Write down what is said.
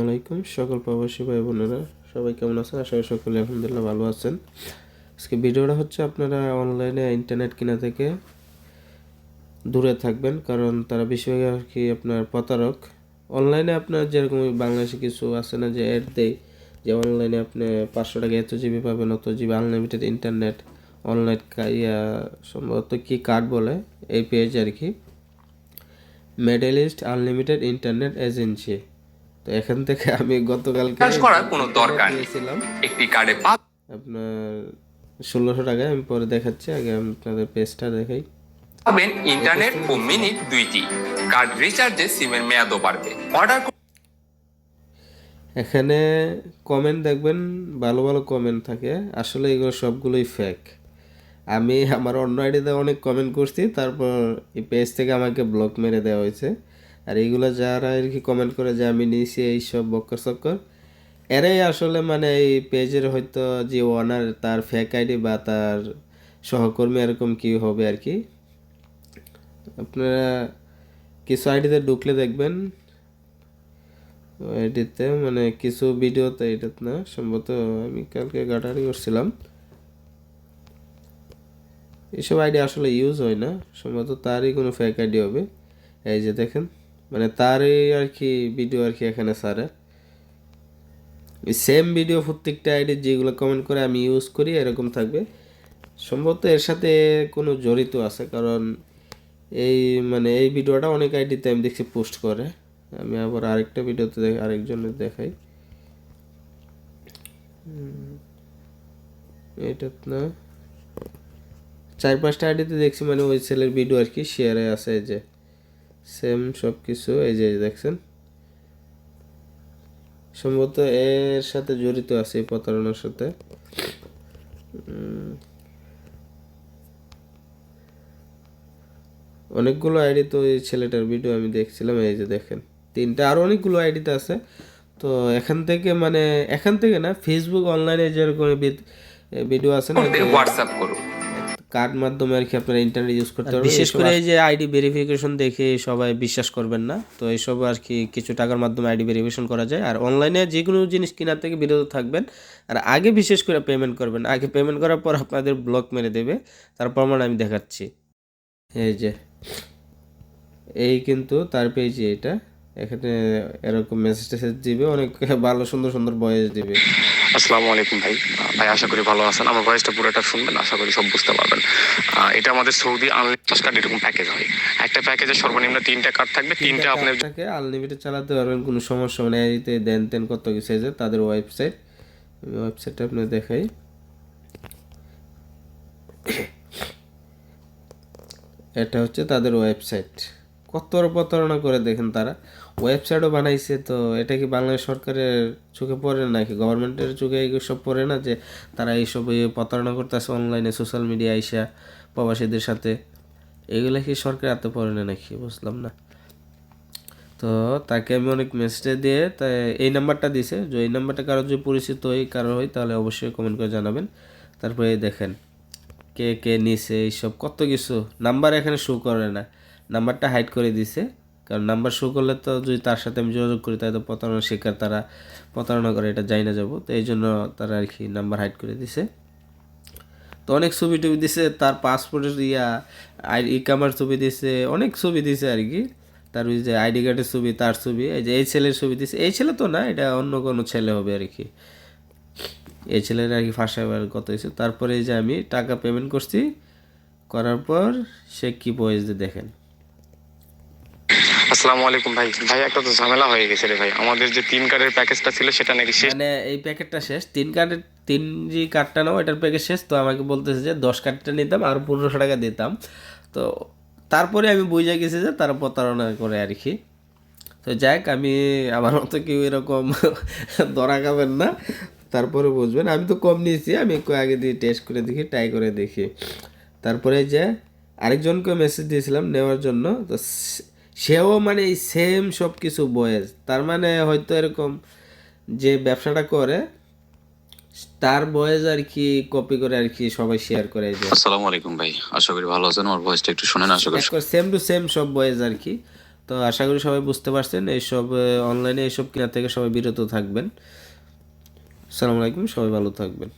আলাইকুম সকল প্রবাসী ভাই বোনেরা, সবাই কেমন আছেন? আশা করি সকলে আলহামদুলিল্লাহ ভালো আছেন। আজকে ভিডিওটা হচ্ছে আপনারা অনলাইনে ইন্টারনেট কেনা থেকে দূরে থাকবেন, কারণ তারা বেশিরভাগ আর কি আপনার প্রতারক। অনলাইনে আপনার যেরকম বাংলাদেশে কিছু আছে না, যে অ্যাড দেয় যে অনলাইনে আপনি 500 টাকা এত জিবি পাবেন, অত জিবি আনলিমিটেড ইন্টারনেট, অনলাইন সম্ভবত কি কার্ড বলে এই পেজ আর কি, middle east unlimited internet agency. তো এখান থেকে আমি গতকালকে করার কোনো দরকার নেই, একটি কার্ডে আপনার 1600 টাকায়। আমি পরে দেখাচ্ছি, আগে আপনাদের পেজটা দেখাই। পাবেন ইন্টারনেট ও মিনিট 2টি। কার্ড রিচার্জে সিমের মেয়াদও বাড়বে। অর্ডার এখানে কমেন্ট দেখবেন, ভালো ভালো কমেন্ট থাকে, আসলে এগুলো সবগুলোই ফেক। আমি আমার অন্য আইডিতে অনেক কমেন্ট করছি, তারপর এই পেজ থেকে আমাকে ব্লক মেরে দেওয়া হয়েছে। আর এইগুলো যারা আর কি কমেন্ট করে যে আমি নিয়েছি এইসব বক্কর চক্কর, এরাই আসলে মানে এই পেজের হয়তো যে ওনার তার ফেক আইডি বা তার সহকর্মী এরকম কি হবে আর কি। আপনারা কিছু আইডিতে ঢুকলে দেখবেন, আইডিতে মানে কিছু ভিডিওতে, এটা না সম্ভবত আমি কালকে ঘাটাঘাটি করছিলাম, এইসব আইডি আসলে ইউজ হয় না, সম্ভবত তারই কোনো ফেক আইডি হবে। এই যে দেখেন, মানে তারই আর কি ভিডিও আর কি এখানে সারে সেম ভিডিও প্রত্যেকটা আইডি যেগুলো কমেন্ট করে আমি ইউজ করি এরকম থাকবে। সম্ভবত এর সাথে কোনো জড়িত আছে, কারণ এই মানে এই ভিডিওটা অনেক আইডিতে আমি দেখছি পোস্ট করে। আমি আবার আরেকটা ভিডিওতে আরেকজনের দেখাই, এটা না 4-5টা আইডিতে দেখছি, মানে ওই ছেলের ভিডিও আর কি শেয়ারে আছে। এই যে সেম সব কিছু, এই যে দেখছেন, সম্ভবত এর সাথে জড়িত আছে এই প্রতারণার সাথে। অনেকগুলো আইডি তো এই ছেলেটার ভিডিও আমি দেখছিলাম, এই যে দেখেন 3টা, আরও অনেকগুলো আইডিতে আছে। তো এখান থেকে না, ফেসবুক অনলাইনে যেরকম ভিডিও আছে না, হোয়াটসঅ্যাপ করুন। কার্ড মাধ্যমে আর কি আপনারা ইন্টারনেট ইউজ করতে পারবেন। বিশেষ করে এই যে আইডি ভেরিফিকেশন দেখে সবাই বিশ্বাস করবেন না, তো এইসব আর কি কিছু টাকার মাধ্যমে আইডি ভেরিফিকেশন করা যায়। আর অনলাইনে যে কোনো জিনিস কেনার থেকে বিরত থাকবেন। আর আগে বিশেষ করে পেমেন্ট করবেন, আগে পেমেন্ট করার পর আপনাদের ব্লক মেরে দেবে, তার প্রমাণ আমি দেখাচ্ছি। এই যে এই কিন্তু তার পেজে এটা, এখানে এরকম মেসেজ টেসেজ দিবে, অনেক ভালো সুন্দর সুন্দর ভয়েস দিবে। আসসালামু আলাইকুম ভাই। আশা করি ভালো আছেন। আমার ভয়েসটা পুরোটা শুনবেন, আশা করি সব বুঝতে পারবেন। এটা আমাদের সৌদি আনলিমিটেড কার্ড এরকম প্যাকেজ হয়। একটা প্যাকেজে সর্বনিম্ন 3টা কার্ড থাকবে, 3টা আপনার আনলিমিটেড চালাতে পারবেন, কোনো সমস্যা মানে এতে দেন তেন কত কিছু আছে তাদের ওয়েবসাইট। আমি ওয়েবসাইটটা আপনার দেখাই। এটা হচ্ছে তাদের ওয়েবসাইট, কত প্রতারণা করে দেখেন তারা। ওয়েবসাইটও বানাইছে, তো এটা কি বাংলাদেশ সরকারের চোখে পড়ে না, নাকি গভর্নমেন্টের চোখে এইসব পড়ে না, যে তারা এইসব প্রতারণা করতেছে অনলাইনে সোশ্যাল মিডিয়া আইসা প্রবাসীদের সাথে? এগুলো কি সরকার এত পড়ে না নাকি, বুঝলাম না। তো তাকে আমি অনেক মেসেজ দিয়ে তাই এই নাম্বারটা দিছে, যে এই নাম্বারটা কারো যদি পরিচিত কারো হয় তাহলে অবশ্যই কমেন্ট করে জানাবেন। তারপরে দেখেন কে কে নিছে, এইসব কত কিছু। নাম্বার এখানে শো করে না, নাম্বারটা হাইড করে দিছে, কারণ নাম্বার শো করলে তো যদি তার সাথে আমি যোগাযোগ করি তাহলে তো প্রতারণার শিকার, তারা প্রতারণা করে এটা যাই না যাবো, তো এই জন্য তারা আর কি নাম্বার হাইড করে দিছে। তো অনেক ছবি টবি দিছে, তার পাসপোর্টের ই কামার ছবি দিছে, অনেক ছবি দিছে আর কি। তার ওই যে আইডি কার্ডের ছবি, তার ছবি, এই যে এই ছেলের ছবি দিছে। এই ছেলে তো না, এটা অন্য কোনো ছেলে হবে আর কি। এই ছেলের আর কি ফাঁসাবার কত হয়েছে। তারপরে এই যে আমি টাকা পেমেন্ট করছি, করার পর সে কি বয়েছে দেখেন। আসসালামু আলাইকুম ভাই। একটা তো ঝামেলা হয়ে গেছে রে ভাই। আমাদের যে 3 কার্ডের প্যাকেজটা ছিল সেটা নাকি শেষ। মানে এই প্যাকেটটা শেষ, 3 জি কার্ডটা নাও, এটার প্যাকেজ শেষ। তো আমাকে বলতেছে যে 10 কার্ডটা নিতাম আর 1500 টাকা দিতাম। তো তারপরে আমি বুঝে গেছি যে তারা প্রতারণা করে আর কি। তো যাক, আমি আমার মতো কেউ এরকম ধরা খাবেন না, তারপরে বুঝবেন। আমি তো কম নিয়েছি, আমি একটু আগে দিয়ে টেস্ট করে দেখি, ট্রাই করে দেখি। তারপরে যে আরেকজনকে মেসেজ দিয়েছিলাম নেওয়ার জন্য, তো সেও মানে এই সেম সব কিছু বয়েস, তার মানে হয়তো এরকম যে ব্যবসাটা করে তার বয়েস আর কি কপি করে আর কি সবাই শেয়ার করে। আসসালামু আলাইকুম ভাই, আশা করি ভালো আছেন। আমার ভয়েসটা একটু শুনেন, আশা করি সেম টু সেম সব বয়েস আর কি। তো আশা করি সবাই বুঝতে পারছেন, এইসব অনলাইনে এইসব কেনার থেকে সবাই বিরত থাকবেন। আসসালামু আলাইকুম, সবাই ভালো থাকবেন।